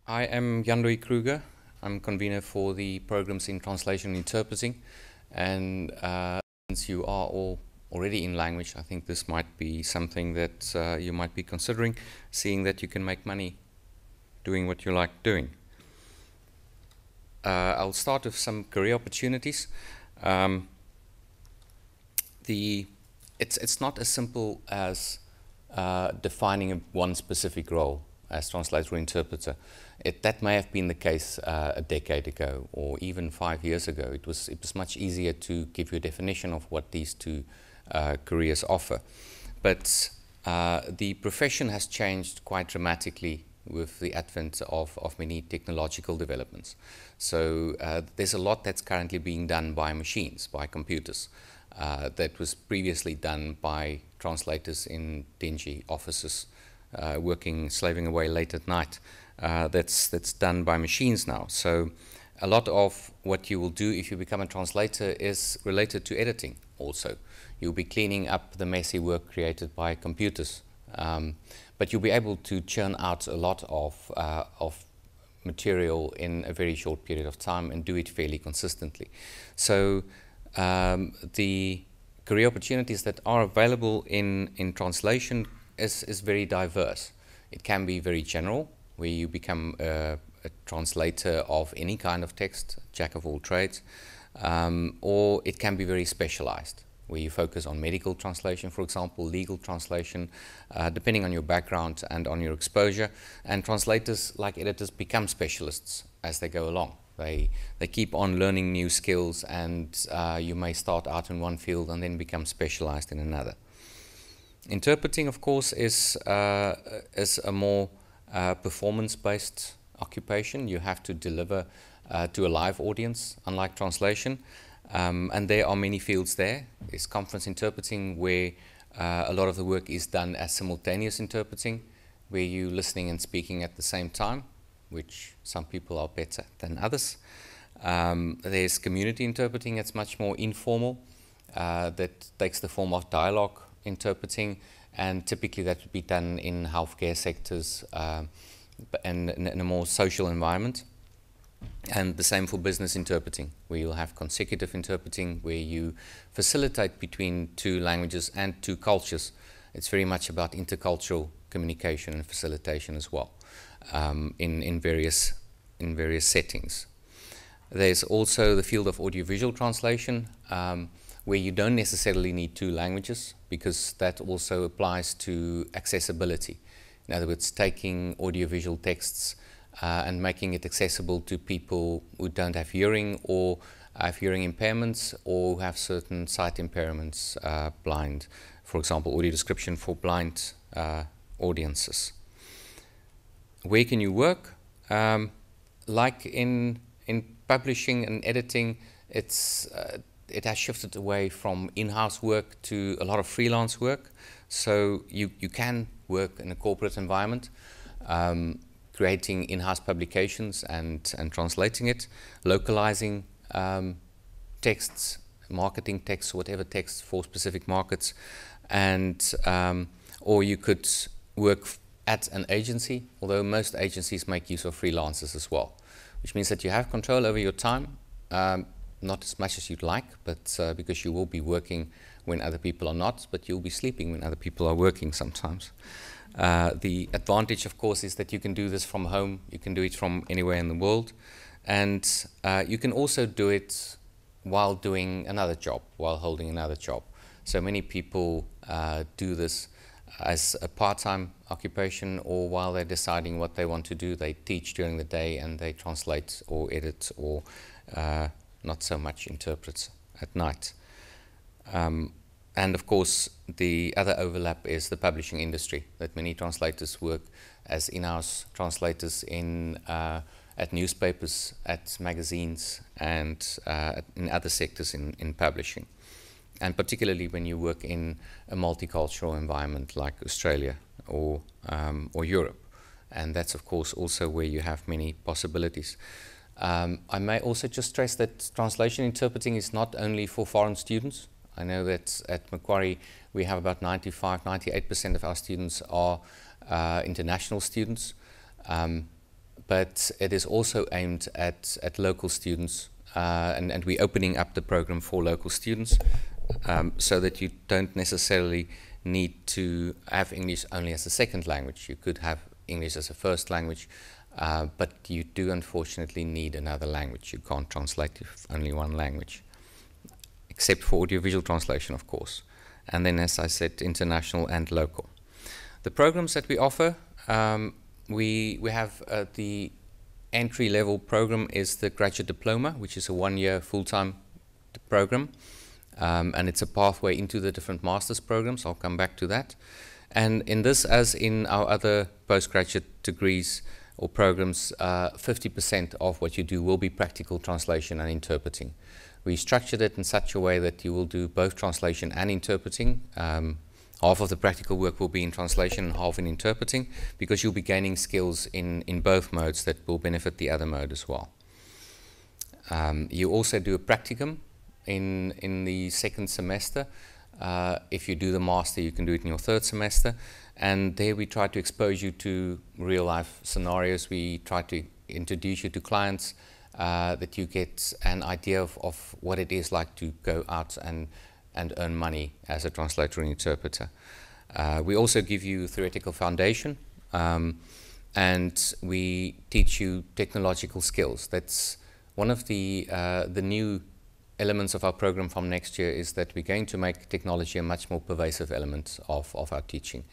I am Jan-Louis Kruger. I'm convener for the programs in translation and interpreting. And since you are all already in language, I think this might be something that you might be considering, seeing that you can make money doing what you like doing. I'll start with some career opportunities. It's not as simple as defining one specific role as translator or interpreter. That may have been the case a decade ago or even 5 years ago. It was much easier to give you a definition of what these two careers offer. But the profession has changed quite dramatically with the advent of many technological developments. So there's a lot that's currently being done by machines, by computers, that was previously done by translators in dingy offices, slaving away late at night. That's done by machines now. So a lot of what you will do if you become a translator is related to editing also. You'll be cleaning up the messy work created by computers. But you'll be able to churn out a lot of material in a very short period of time and do it fairly consistently. So the career opportunities that are available in translation is very diverse. It can be very general, where you become a translator of any kind of text, jack of all trades, or it can be very specialized, where you focus on medical translation, for example, legal translation, depending on your background and on your exposure. And translators, like editors, become specialists as they go along. They keep on learning new skills, and you may start out in one field and then become specialized in another. Interpreting, of course, is a more performance-based occupation. You have to deliver to a live audience, unlike translation. And there are many fields there. There's conference interpreting, where a lot of the work is done as simultaneous interpreting, where you're listening and speaking at the same time, which some people are better than others. There's community interpreting. It's much more informal. That takes the form of dialogue interpreting, and typically that would be done in healthcare sectors and in a more social environment. And the same for business interpreting, where you'll have consecutive interpreting, where you facilitate between two languages and two cultures. It's very much about intercultural communication and facilitation as well, in various settings. There's also the field of audiovisual translation, where you don't necessarily need two languages, because that also applies to accessibility. In other words, taking audiovisual texts and making it accessible to people who don't have hearing, or have hearing impairments, or who have certain sight impairments, blind, for example, audio description for blind audiences. Where can you work? Like in publishing and editing, it has shifted away from in-house work to a lot of freelance work. So you can work in a corporate environment, creating in-house publications and translating it, localizing texts, marketing texts, whatever texts for specific markets, and or you could work at an agency, although most agencies make use of freelancers as well, which means that you have control over your time. Not as much as you'd like, but because you will be working when other people are not, but you'll be sleeping when other people are working sometimes. The advantage, of course, is that you can do this from home. You can do it from anywhere in the world. And you can also do it while doing another job, while holding another job. So many people do this as a part-time occupation, or while they're deciding what they want to do. They teach during the day and they translate or edit, or not so much interprets at night. And of course, the other overlap is the publishing industry, that many translators work as in-house translators at newspapers, at magazines, and in other sectors in publishing. And particularly when you work in a multicultural environment like Australia or Europe. And that's, of course, also where you have many possibilities. I may also just stress that translation interpreting is not only for foreign students. I know that at Macquarie we have about 98% of our students are international students. but it is also aimed at local students, and we're opening up the program for local students, so that you don't necessarily need to have English only as a second language. You could have English as a first language, but you do unfortunately need another language. You can't translate with only one language, except for audiovisual translation, of course. And then, as I said, international and local. The programs that we offer, we have the entry-level program is the graduate diploma, which is a one-year full-time program, and it's a pathway into the different master's programs. I'll come back to that. And in this, as in our other postgraduate degrees or programs, 50% of what you do will be practical translation and interpreting. We structured it in such a way that you will do both translation and interpreting. Half of the practical work will be in translation and half in interpreting, because you'll be gaining skills in both modes that will benefit the other mode as well. You also do a practicum in the second semester. If you do the master, you can do it in your third semester. And there we try to expose you to real life scenarios. We try to introduce you to clients, that you get an idea of what it is like to go out and earn money as a translator and interpreter. We also give you theoretical foundation, and we teach you technological skills. That's one of the new elements of our program from next year, is that we're going to make technology a much more pervasive element of our teaching.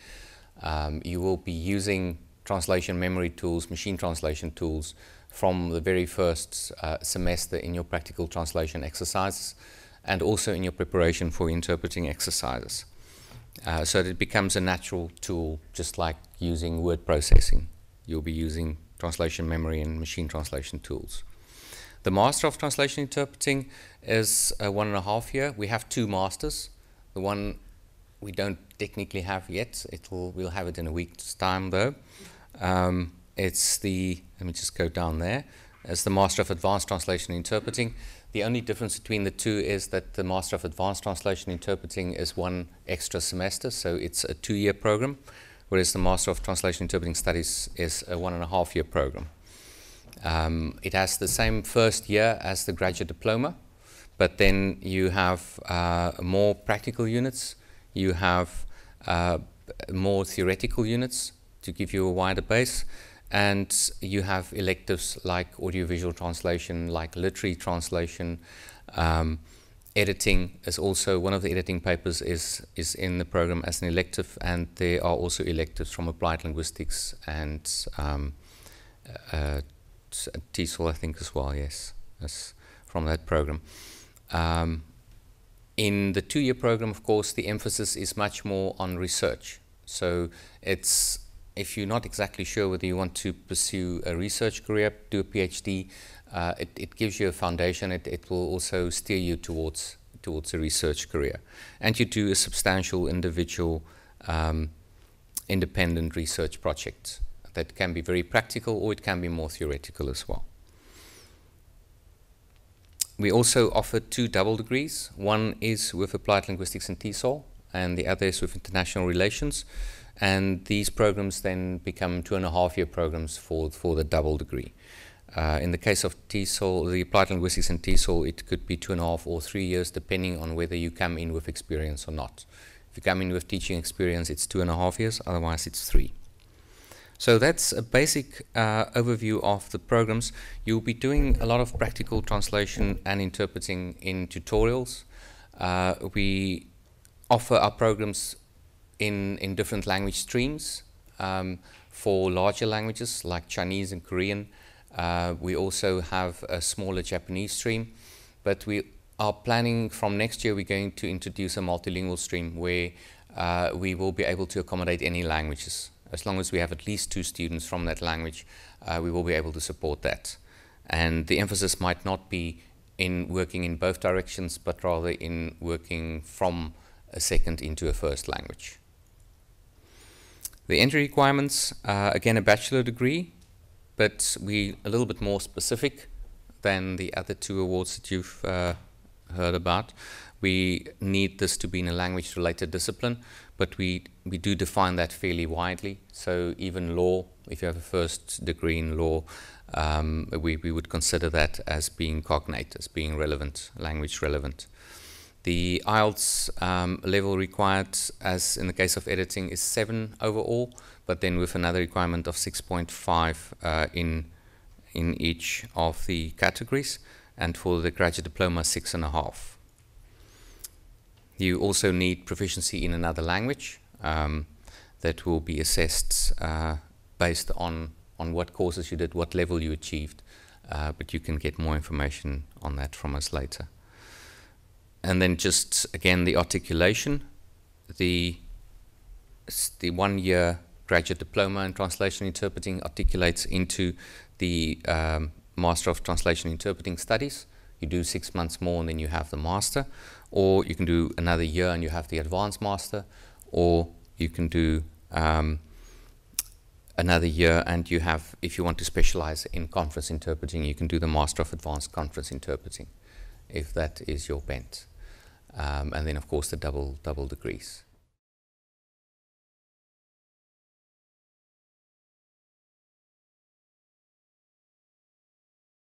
You will be using translation memory tools, machine translation tools, from the very first semester in your practical translation exercises, and also in your preparation for interpreting exercises. So that it becomes a natural tool, just like using word processing. You'll be using translation memory and machine translation tools. The Master of Translation Interpreting is 1.5 years. We have 2 masters. The one we don't technically have yet. We'll have it in a week's time, though. It's the, let me just go down there. It's the Master of Advanced Translation Interpreting. The only difference between the two is that the Master of Advanced Translation Interpreting is 1 extra semester, so it's a 2-year program, whereas the Master of Translation Interpreting Studies is a 1.5 year program. It has the same first year as the graduate diploma, but then you have more practical units, you have more theoretical units to give you a wider base, and you have electives like audiovisual translation, like literary translation. Editing is also, one of the editing papers is in the program as an elective, and there are also electives from applied linguistics and TESOL, I think, as well, yes, that's from that program. In the 2-year program, of course, the emphasis is much more on research. So it's, if you're not exactly sure whether you want to pursue a research career, do a PhD, it gives you a foundation. It will also steer you towards a research career. And you do a substantial individual independent research project that can be very practical, or it can be more theoretical as well. We also offer 2 double degrees. One is with Applied Linguistics and TESOL, and the other is with International Relations. And these programs then become 2.5 year programs for the double degree. In the case of TESOL, the Applied Linguistics and TESOL, it could be 2.5 or 3 years, depending on whether you come in with experience or not. If you come in with teaching experience, it's 2.5 years, otherwise it's 3. So that's a basic overview of the programs. You'll be doing a lot of practical translation and interpreting in tutorials. We offer our programs in different language streams. For larger languages like Chinese and Korean, we also have a smaller Japanese stream, but we are planning from next year, we're going to introduce a multilingual stream where we will be able to accommodate any languages. As long as we have at least 2 students from that language, we will be able to support that. And the emphasis might not be in working in both directions, but rather in working from a second into a first language. The entry requirements, again, a bachelor degree, but we a little bit more specific than the other 2 awards that you've heard about. we need this to be in a language-related discipline, but we do define that fairly widely. So even law, if you have a first degree in law, we would consider that as being cognate, as being relevant, language relevant. The IELTS level required, as in the case of editing, is 7 overall, but then with another requirement of 6.5 in each of the categories, and for the graduate diploma, 6.5. You also need proficiency in another language that will be assessed based on what courses you did, what level you achieved, but you can get more information on that from us later. And then just again the articulation, the 1 year graduate diploma in translation interpreting articulates into the Master of Translation Interpreting Studies. You do 6 months more and then you have the master, or you can do another year and you have the advanced master, or you can do another year and you have, if you want to specialize in conference interpreting, you can do the Master of Advanced Conference Interpreting, if that is your bent. And then of course the double degrees.